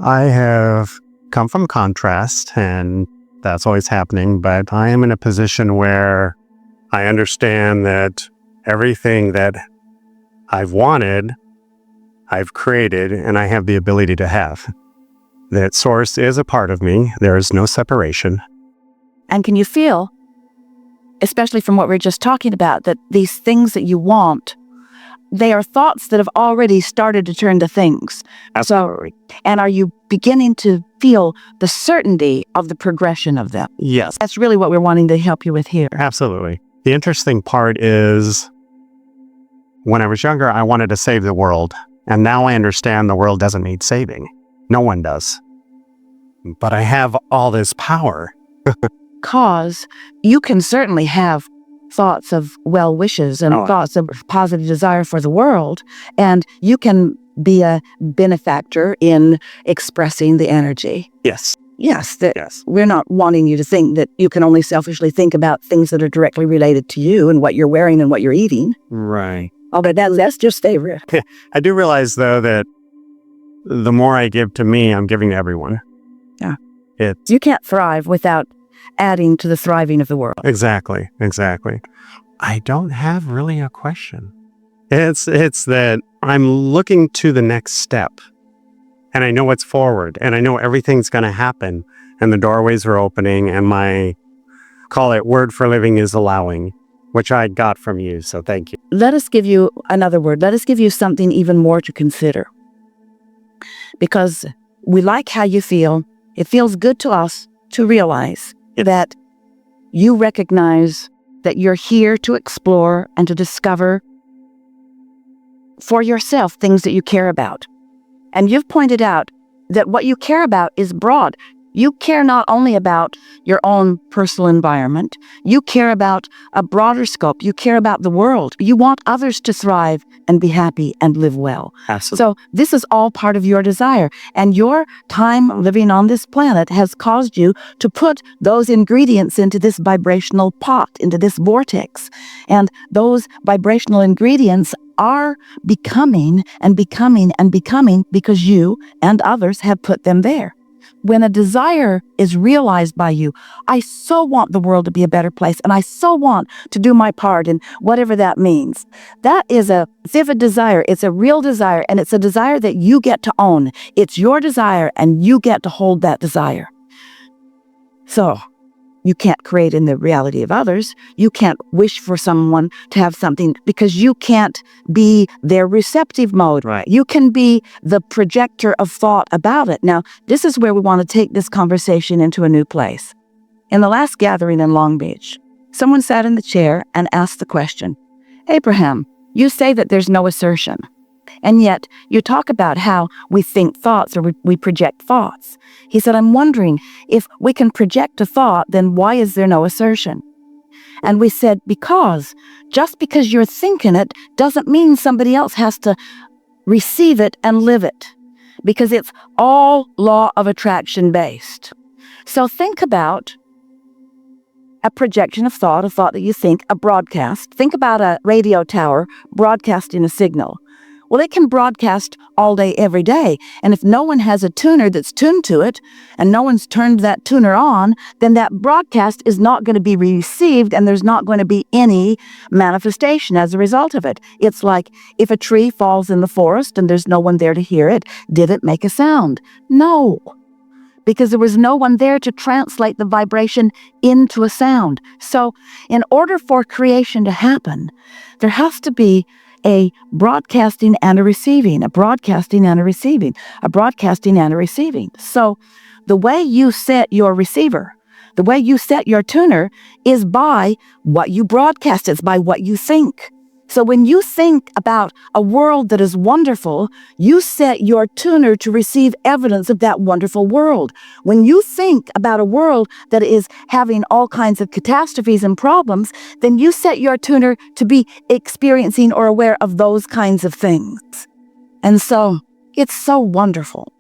I have come from contrast, and that's always happening, but I am in a position where I understand that everything that I've wanted, I've created, and I have the ability to have. That source is a part of me. There is no separation. And can you feel, especially from what we we're just talking about, that these things that you want, they are thoughts that have already started to turn to things. Absolutely. And are you beginning to feel the certainty of the progression of them? Yes. That's really what we're wanting to help you with here. Absolutely. The interesting part is, when I was younger, I wanted to save the world. And now I understand the world doesn't need saving. No one does. But I have all this power. Because you can certainly have thoughts of well wishes and thoughts of positive desire for the world, and you can be a benefactor in expressing the energy. Yes. Yes. Yes. We're not wanting you to think that you can only selfishly think about things that are directly related to you and what you're wearing and what you're eating. Right. Although that's just favorite. I do realize, though, that the more I give to me, I'm giving to everyone. Yeah. You can't thrive without adding to the thriving of the world. Exactly. I don't have really a question. It's that I'm looking to the next step, and I know what's forward, and I know everything's going to happen, and the doorways are opening, and my, call it word for living, is allowing, which I got from you, so thank you. Let us give you another word. Let us give you something even more to consider. Because we like how you feel. It feels good to us to realize that you recognize that you're here to explore and to discover for yourself things that you care about. And you've pointed out that what you care about is broad. You care not only about your own personal environment, you care about a broader scope. You care about the world. You want others to thrive and be happy and live well. Absolutely. So this is all part of your desire. And your time living on this planet has caused you to put those ingredients into this vibrational pot, into this vortex. And those vibrational ingredients are becoming and becoming and becoming because you and others have put them there. When a desire is realized by you, I so want the world to be a better place, and I so want to do my part in whatever that means. That is a vivid desire. It's a real desire, and it's a desire that you get to own. It's your desire, and you get to hold that desire. So, you can't create in the reality of others. You can't wish for someone to have something because you can't be their receptive mode. Right. You can be the projector of thought about it. Now, this is where we want to take this conversation into a new place. In the last gathering in Long Beach, someone sat in the chair and asked the question, Abraham, you say that there's no assertion. And yet, you talk about how we think thoughts or we project thoughts. He said, I'm wondering, if we can project a thought, then why is there no assertion? And we said, because just because you're thinking it doesn't mean somebody else has to receive it and live it. Because it's all law of attraction based. So think about a projection of thought, a thought that you think, a broadcast. Think about a radio tower broadcasting a signal. Well, it can broadcast all day, every day. And if no one has a tuner that's tuned to it, and no one's turned that tuner on, then that broadcast is not going to be received, and there's not going to be any manifestation as a result of it. It's like if a tree falls in the forest and there's no one there to hear it, did it make a sound? No, because there was no one there to translate the vibration into a sound. So in order for creation to happen, there has to be a broadcasting and a receiving, a broadcasting and a receiving, a broadcasting and a receiving. So the way you set your receiver, the way you set your tuner is by what you broadcast. It's by what you think. So when you think about a world that is wonderful, you set your tuner to receive evidence of that wonderful world. When you think about a world that is having all kinds of catastrophes and problems, then you set your tuner to be experiencing or aware of those kinds of things. And so it's so wonderful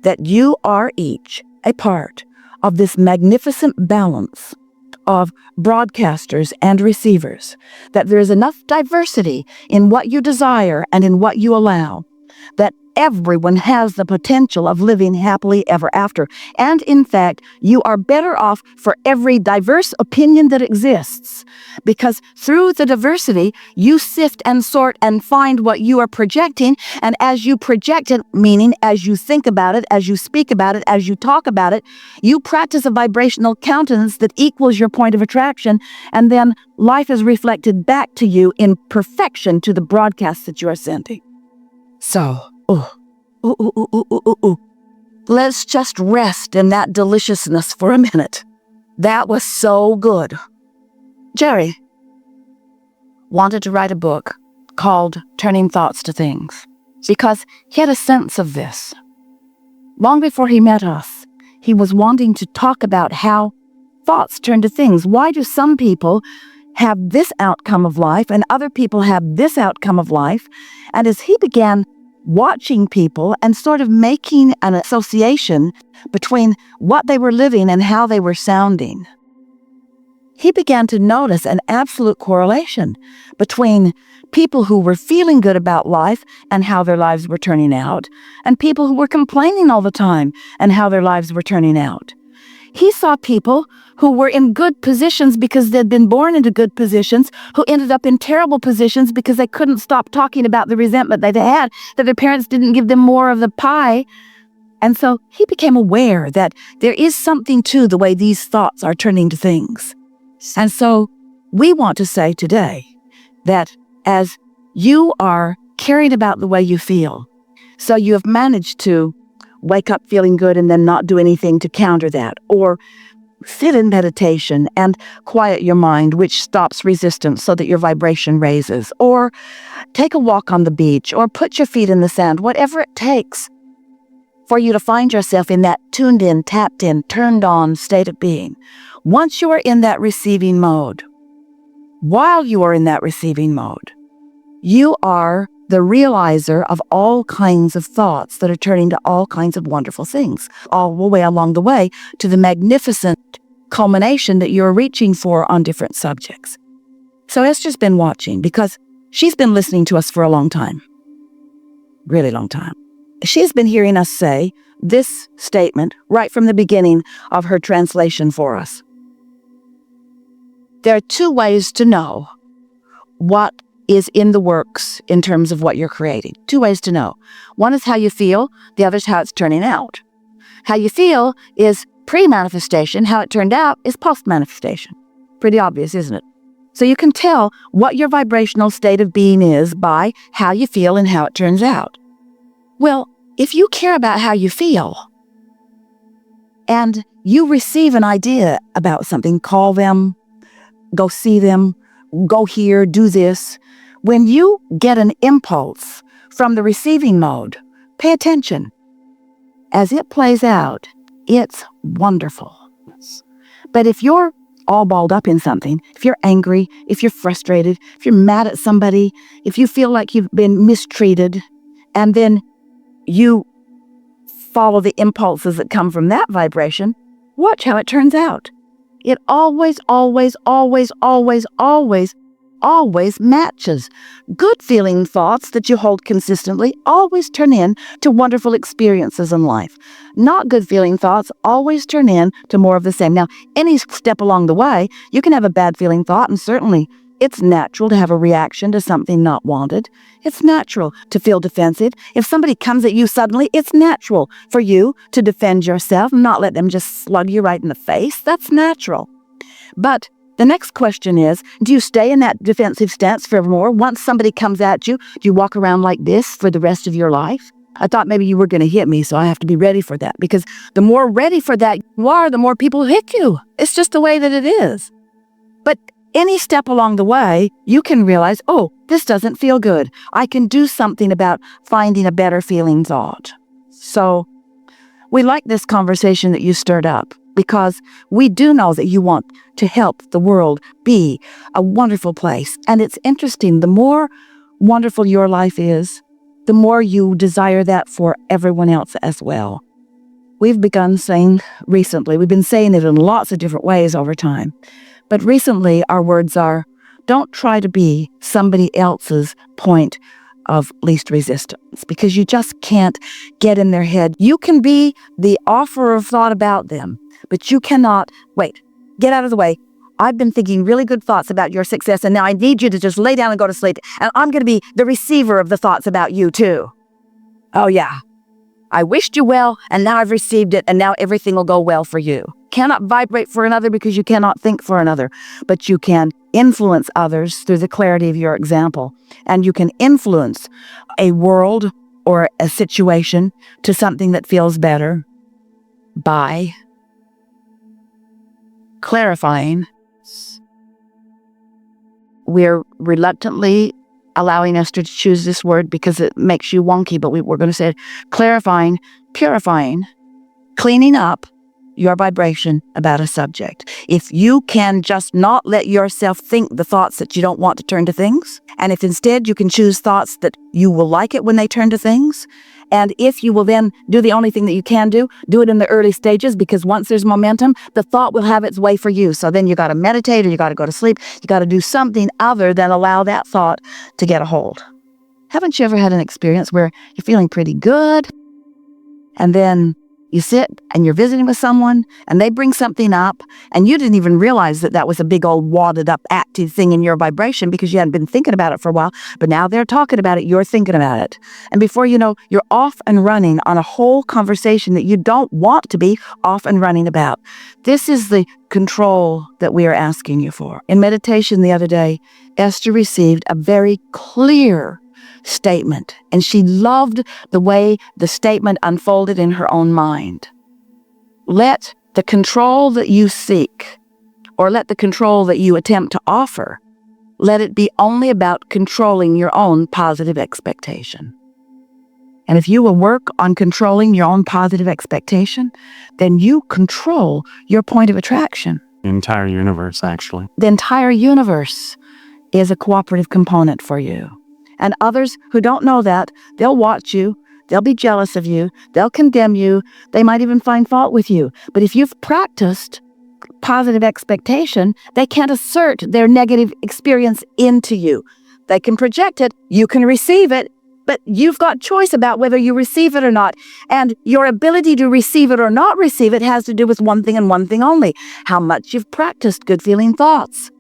that you are each a part of this magnificent balance of broadcasters and receivers, that there is enough diversity in what you desire and in what you allow, that everyone has the potential of living happily ever after. And in fact, you are better off for every diverse opinion that exists, because through the diversity, you sift and sort and find what you are projecting. And as you project it, meaning as you think about it, as you speak about it, as you talk about it, you practice a vibrational countenance that equals your point of attraction. And then life is reflected back to you in perfection to the broadcast that you are sending. So, let's just rest in that deliciousness for a minute. That was so good. Jerry wanted to write a book called Turning Thoughts to Things because he had a sense of this. Long before he met us, he was wanting to talk about how thoughts turn to things. Why do some people have this outcome of life and other people have this outcome of life? And as he began watching people and sort of making an association between what they were living and how they were sounding, he began to notice an absolute correlation between people who were feeling good about life and how their lives were turning out, and people who were complaining all the time and how their lives were turning out. He saw people who were in good positions because they'd been born into good positions, who ended up in terrible positions because they couldn't stop talking about the resentment they'd had, that their parents didn't give them more of the pie. And so he became aware that there is something to the way these thoughts are turning to things. And so we want to say today that as you are caring about the way you feel, so you have managed to wake up feeling good and then not do anything to counter that, or sit in meditation and quiet your mind, which stops resistance so that your vibration raises, or take a walk on the beach, or put your feet in the sand, whatever it takes for you to find yourself in that tuned in, tapped in, turned on state of being. Once you are in that receiving mode, while you are in that receiving mode, you are the realizer of all kinds of thoughts that are turning to all kinds of wonderful things, all the way along the way to the magnificent culmination that you're reaching for on different subjects. So Esther's been watching because she's been listening to us for a long time, really long time. She's been hearing us say this statement right from the beginning of her translation for us. There are two ways to know what is in the works in terms of what you're creating. Two ways to know. One is how you feel, the other is how it's turning out. How you feel is pre-manifestation, how it turned out is post-manifestation. Pretty obvious, isn't it? So you can tell what your vibrational state of being is by how you feel and how it turns out. Well, if you care about how you feel and you receive an idea about something, call them, go see them, go here, do this. When you get an impulse from the receiving mode, pay attention. As it plays out, it's wonderful. But if you're all balled up in something, if you're angry, if you're frustrated, if you're mad at somebody, if you feel like you've been mistreated, and then you follow the impulses that come from that vibration, watch how it turns out. It always matches. Good feeling thoughts that you hold consistently always turn in to wonderful experiences in life. Not good feeling thoughts always turn in to more of the same. Now, any step along the way, you can have a bad feeling thought, and certainly it's natural to have a reaction to something not wanted. It's natural to feel defensive. If somebody comes at you suddenly, it's natural for you to defend yourself and not let them just slug you right in the face. That's natural. But the next question is, do you stay in that defensive stance forevermore? Once somebody comes at you, do you walk around like this for the rest of your life? I thought maybe you were going to hit me, so I have to be ready for that. Because the more ready for that you are, the more people hit you. It's just the way that it is. But any step along the way, you can realize, oh, this doesn't feel good. I can do something about finding a better feeling thought. So we like this conversation that you stirred up, because we do know that you want to help the world be a wonderful place. And it's interesting, the more wonderful your life is, the more you desire that for everyone else as well. We've begun saying recently, we've been saying it in lots of different ways over time, but recently our words are, don't try to be somebody else's point of least resistance, because you just can't get in their head. You can be the offer of thought about them, but you cannot, wait, get out of the way. I've been thinking really good thoughts about your success, and now I need you to just lay down and go to sleep, and I'm going to be the receiver of the thoughts about you too. Oh yeah, I wished you well, and now I've received it, and now everything will go well for you. Cannot vibrate for another because you cannot think for another, but you can influence others through the clarity of your example, and you can influence a world or a situation to something that feels better by clarifying. We're reluctantly allowing us to choose this word because it makes you wonky, but we're going to say it. Clarifying, purifying, cleaning up your vibration about a subject. If you can just not let yourself think the thoughts that you don't want to turn to things, and if instead you can choose thoughts that you will like it when they turn to things, and if you will then do the only thing that you can do it in the early stages, because once there's momentum, the thought will have its way for you. So then you got to meditate, or you got to go to sleep. You got to do something other than allow that thought to get a hold. Haven't you ever had an experience where you're feeling pretty good, and then you sit and you're visiting with someone and they bring something up and you didn't even realize that that was a big old wadded up active thing in your vibration because you hadn't been thinking about it for a while, but now they're talking about it, you're thinking about it. And before you know, you're off and running on a whole conversation that you don't want to be off and running about. This is the control that we are asking you for. In meditation the other day, Esther received a very clear statement, and she loved the way the statement unfolded in her own mind. Let the control that you seek, or let the control that you attempt to offer, let it be only about controlling your own positive expectation. And if you will work on controlling your own positive expectation, then you control your point of attraction. The entire universe, actually. The entire universe is a cooperative component for you. And others who don't know that, they'll watch you, they'll be jealous of you, they'll condemn you, they might even find fault with you. But if you've practiced positive expectation, they can't assert their negative experience into you. They can project it, you can receive it, but you've got choice about whether you receive it or not. And your ability to receive it or not receive it has to do with one thing and one thing only: how much you've practiced good feeling thoughts.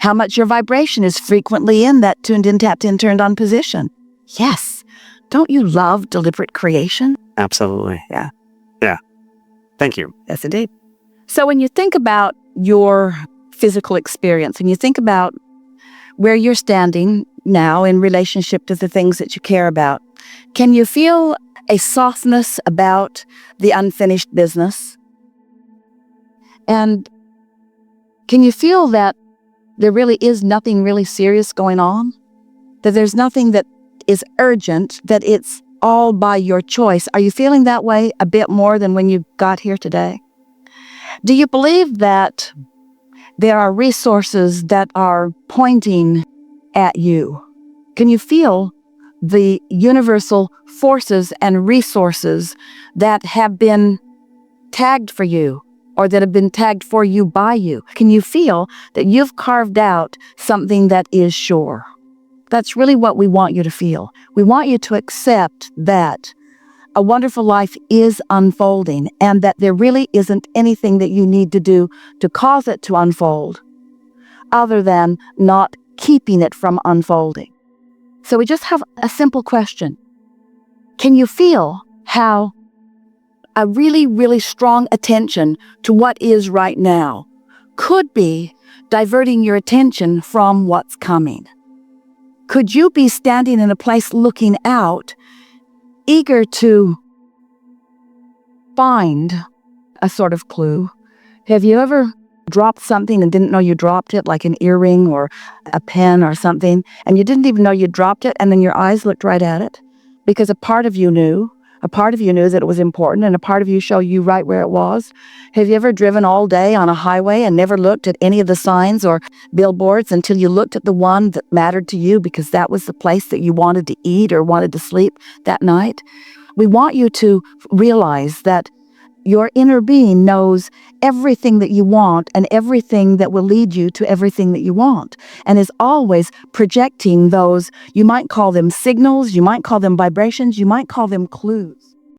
How much your vibration is frequently in that tuned in, tapped in, turned on position. Yes. Don't you love deliberate creation? Absolutely. Yeah. Yeah. Thank you. Yes, indeed. So when you think about your physical experience and you think about where you're standing now in relationship to the things that you care about, can you feel a softness about the unfinished business? And can you feel that there really is nothing really serious going on? That there's nothing that is urgent, that it's all by your choice? Are you feeling that way a bit more than when you got here today? Do you believe that there are resources that are pointing at you? Can you feel the universal forces and resources that have been tagged for you, or that have been tagged for you by you? Can you feel that you've carved out something that is sure? That's really what we want you to feel. We want you to accept that a wonderful life is unfolding, and that there really isn't anything that you need to do to cause it to unfold other than not keeping it from unfolding. So we just have a simple question. Can you feel how a really, really strong attention to what is right now could be diverting your attention from what's coming? Could you be standing in a place looking out, eager to find a sort of clue? Have you ever dropped something and didn't know you dropped it, like an earring or a pen or something, and you didn't even know you dropped it, and then your eyes looked right at it? Because a part of you knew that it was important, and a part of you showed you right where it was. Have you ever driven all day on a highway and never looked at any of the signs or billboards until you looked at the one that mattered to you because that was the place that you wanted to eat or wanted to sleep that night? We want you to realize that Your inner being knows everything that you want and everything that will lead you to everything that you want, and is always projecting those, you might call them signals, you might call them vibrations, you might call them clues.